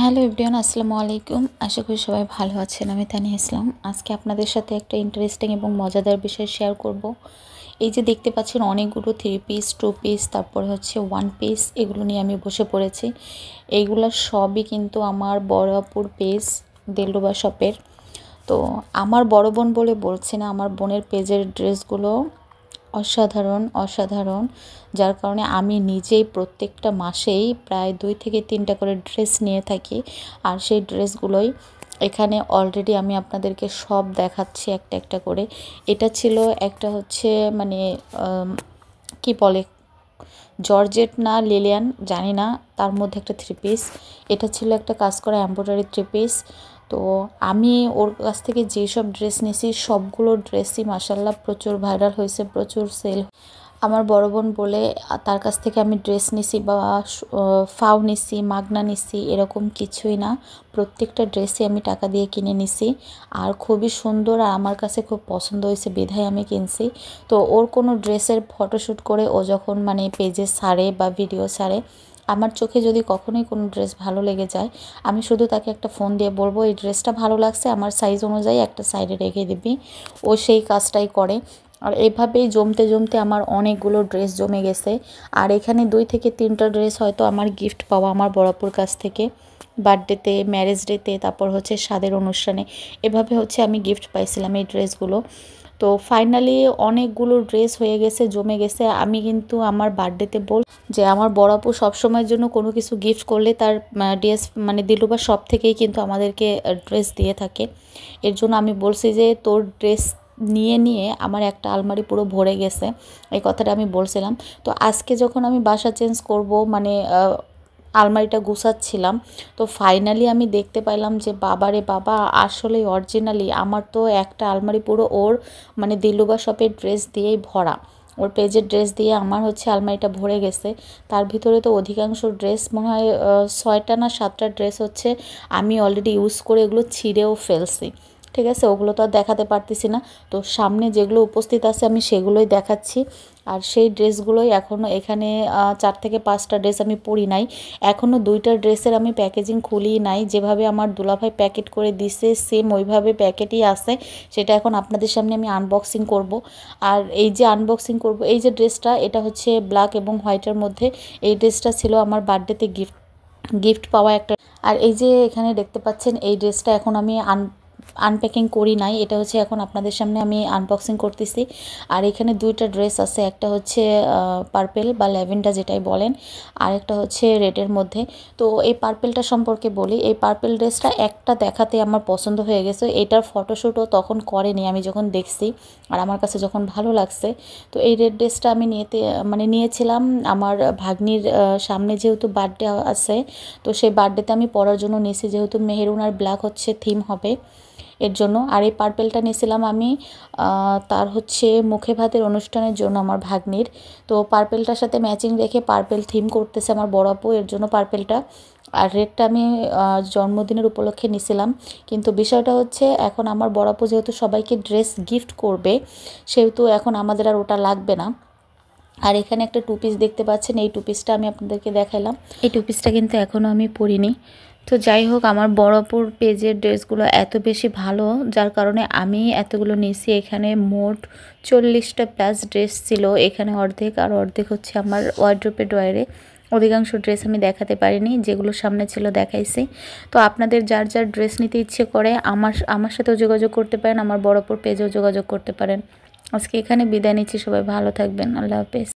Hello everyone, আসসালামু আলাইকুম। আশা করি সবাই ভালো আছেন। আমি তানিয়া ইসলাম। আজকে আপনাদের সাথে একটা ইন্টারেস্টিং এবং মজাদার বিষয় শেয়ার করব। এই যে দেখতে পাচ্ছেন অনেকগুলো 3 পিস, 2 পিস, তারপরে হচ্ছে 1 পিস, এগুলো নিয়ে আমি বসে পড়েছি। এইগুলো সবই কিন্তু আমার বড় আপুর পেজ দিলরুবা শপের। তো আমার বড় বোন বলে বলছি না, আমার বোনের পেজের ড্রেসগুলো অসাধারণ অসাধারণ, যার কারণে আমি নিজেই প্রত্যেকটা মাসেই প্রায় 2 থেকে 3টা করে ড্রেস নিয়ে থাকি। আর সেই ড্রেসগুলোই এখানে অলরেডি আমি আপনাদেরকে সব দেখাচ্ছি একটা একটা করে। এটা ছিল একটা হচ্ছে মানে কি বলে, জর্জেট না লিলিয়ান জানি না, তার মধ্যে একটা 3 পিস। এটা ছিল একটা কাজ করা এমব্রয়ডারি 3 পিস। তো আমি ওর কাছ থেকে যেসব ড্রেস নিয়েছি সবগুলো ড্রেসই মাশাল্লাহ প্রচুর ভাইরাল হয়েছে, প্রচুর সেল। আমার বড় বোন বলে তার কাছ থেকে আমি ড্রেস নিছি বা ফাও নিছি, মাগনা নিছি, এরকম কিছুই না। প্রত্যেকটা ড্রেসই আমি টাকা দিয়ে কিনে নিছি। আর খুবই সুন্দর, আর আমার কাছে খুব পছন্দ হয়েছে বিধায় আমি কিনছি। তো ওর কোনো ড্রেসের ফটোশ্যুট করে ও যখন মানে পেজে ছাড়ে বা ভিডিও ছাড়ে, আমার চোখে যদি কখনোই কোনো ড্রেস ভালো লেগে যায়, আমি শুধু তাকে একটা ফোন দিয়ে বলবো এই ড্রেসটা ভালো লাগছে, আমার সাইজ অনুযায়ী একটা সাইডে রেখে দিবি। ও সেই কাজটাই করে। আর এভাবেই জমতে জমতে আমার অনেকগুলো ড্রেস জমে গেছে। আর এখানে 2 থেকে 3টা ড্রেস হয়তো আমার গিফট পাওয়া আমার বড়াপুর কাছ থেকে, বার্থডেতে, ম্যারেজ ডেতে, তারপর হচ্ছে স্বাদের অনুষ্ঠানে, এভাবে হচ্ছে আমি গিফট পাইছিলাম এই ড্রেসগুলো। তো ফাইনালি অনেকগুলো ড্রেস হয়ে গেছে, জমে গেছে। আমি কিন্তু আমার বার্থডেতে বল যে আমার বড় আপু সবসময়ের জন্য কোনো কিছু গিফট করলে তার ড্রেস মানে দিলরুবা শপ থেকেই কিন্তু আমাদেরকে ড্রেস দিয়ে থাকে। এর জন্য আমি বলছি যে তোর ড্রেস নিয়ে নিয়ে আমার একটা আলমারি পুরো ভরে গেছে, এই কথাটা আমি বলছিলাম। তো আজকে যখন আমি বাসা চেঞ্জ করব মানে আলমারিটা গুছাচ্ছিলাম, তো ফাইনালি আমি দেখতে পাইলাম যে বাবারে বাবা, আসলেই অরিজিনালি আমার তো একটা আলমারি পুরো ওর মানে দিলরুবা শপের ড্রেস দিয়েই ভরা। ওর পেজের ড্রেস দিয়ে আমার হচ্ছে আলমারিটা ভরে গেছে। তার ভিতরে তো অধিকাংশ ড্রেস মনে হয় 6টা না 7টা ড্রেস হচ্ছে আমি অলরেডি ইউজ করে এগুলো ছিঁড়েও ফেলছি। ঠিক আছে, ওগুলো তো আর দেখাতে পারতেছি না। তো সামনে যেগুলো উপস্থিত আছে আমি সেগুলোই দেখাচ্ছি। আর সেই ড্রেসগুলোই এখনও এখানে 4 থেকে 5টা ড্রেস আমি পরি নাই। এখনও 2টা ড্রেসের আমি প্যাকেজিং খুলি নাই। যেভাবে আমার দুলাভাই প্যাকেট করে দিছে সেম ওইভাবে প্যাকেটই আছে। সেটা এখন আপনাদের সামনে আমি আনবক্সিং করব। আর এই যে আনবক্সিং করব, এই যে ড্রেসটা, এটা হচ্ছে ব্ল্যাক এবং হোয়াইটের মধ্যে। এই ড্রেসটা ছিল আমার বার্থডেতে গিফট পাওয়া একটা। আর এই যে এখানে দেখতে পাচ্ছেন এই ড্রেসটা এখন আমি আনপ্যাকিং করি নাই, এটা হচ্ছে এখন আপনাদের সামনে আমি আনবক্সিং করতেছি। আর এখানে 2টা ড্রেস আছে, একটা হচ্ছে পার্পেল বা ল্যাভেন্ডার যেটাই বলেন, আর একটা হচ্ছে রেডের মধ্যে। তো এই পার্পেলটা সম্পর্কে বলি, এই পার্পেল ড্রেসটা একটা দেখাতে আমার পছন্দ হয়ে গেছে। এটার ফটোশ্যুটও তখন করেনি, আমি যখন দেখছি আর আমার কাছে যখন ভালো লাগছে। তো এই রেড ড্রেসটা আমি নিয়েছিলাম আমার ভাগ্নির সামনে, যেহেতু বার্থডে আছে, তো সেই বার্থডেতে আমি পরার জন্য নিয়েছি, যেহেতু মেহেরুন আর ব্ল্যাক হচ্ছে থিম হবে এর জন্য। আর এই পার্পেলটা নিয়েছিলাম আমি তার হচ্ছে মুখে ভাতের অনুষ্ঠানের জন্য আমার ভাগ্নির। তো পার্পেলটার সাথে ম্যাচিং রেখে পার্পেল থিম করতেছে আমার বড় আপু, এর জন্য পার্পেলটা। আর রেডটা আমি জন্মদিনের উপলক্ষে নিয়েছিলাম। কিন্তু বিষয়টা হচ্ছে এখন আমার বড় আপু যেহেতু সবাইকে ড্রেস গিফট করবে, সেহেতু এখন আমাদের আর ওটা লাগবে না। আর এখানে একটা 2 পিস দেখতে পাচ্ছেন, এই 2 পিসটা আমি আপনাদেরকে দেখাইলাম। এই 2 পিসটা কিন্তু এখনও আমি পরিনি। তো যাই হোক, আমার বড় আপুর পেজের ড্রেসগুলো এত বেশি ভালো, যার কারণে আমি এতগুলো নিয়েছি। এখানে মোট 40টা প্লাস ড্রেস ছিল, এখানে অর্ধেক আর অর্ধেক হচ্ছে আমার ওয়ার্ড্রোপে ড্রয়ারে। অধিকাংশ ড্রেস আমি দেখাতে পারিনি, যেগুলো সামনে ছিল দেখাইছি। তো আপনাদের যার যার ড্রেস নিতে ইচ্ছে করে আমার সাথেও যোগাযোগ করতে পারেন, আমার বড় আপুর পেজেও যোগাযোগ করতে পারেন। আজকে এখানে বিদায় নিচ্ছি, সবাই ভালো থাকবেন, আল্লাহ হাফেজ।